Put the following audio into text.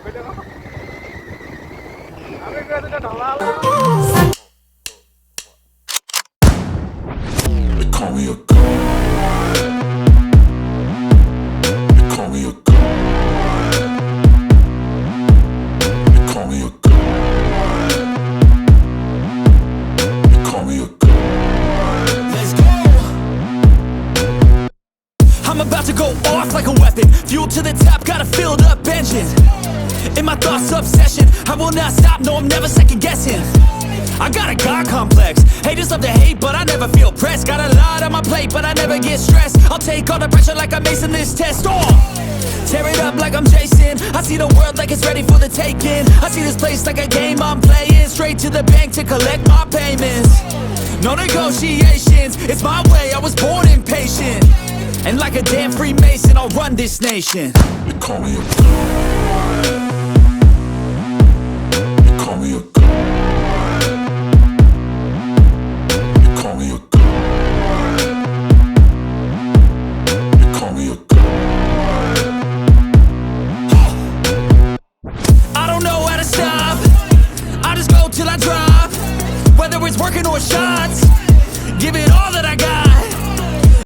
They call me a god. They call me a god. They call me a god. They call me a god. Let's go. I'm about to go off like a weapon. Fuel to the top, got a filled up engine. In my thoughts, obsession. I will not stop, no, I'm never second guessing. I got a God complex. Haters love to hate, but I never feel pressed. Got a lot on my plate, but I never get stressed. I'll take all the pressure like I'm acing this test. Tear it up like I'm Jason. I see the world like it's ready for the taking. I see this place like a game I'm playing. Straight to the bank to collect my payments. No negotiations, it's my way, I was born impatient. And like a damn Freemason, I'll run this nation. They call me a god. They call me a god. They call me a god. They call me a god. I don't know how to stop. I just go till I drop. Whether it's working or shots, give it all that I got.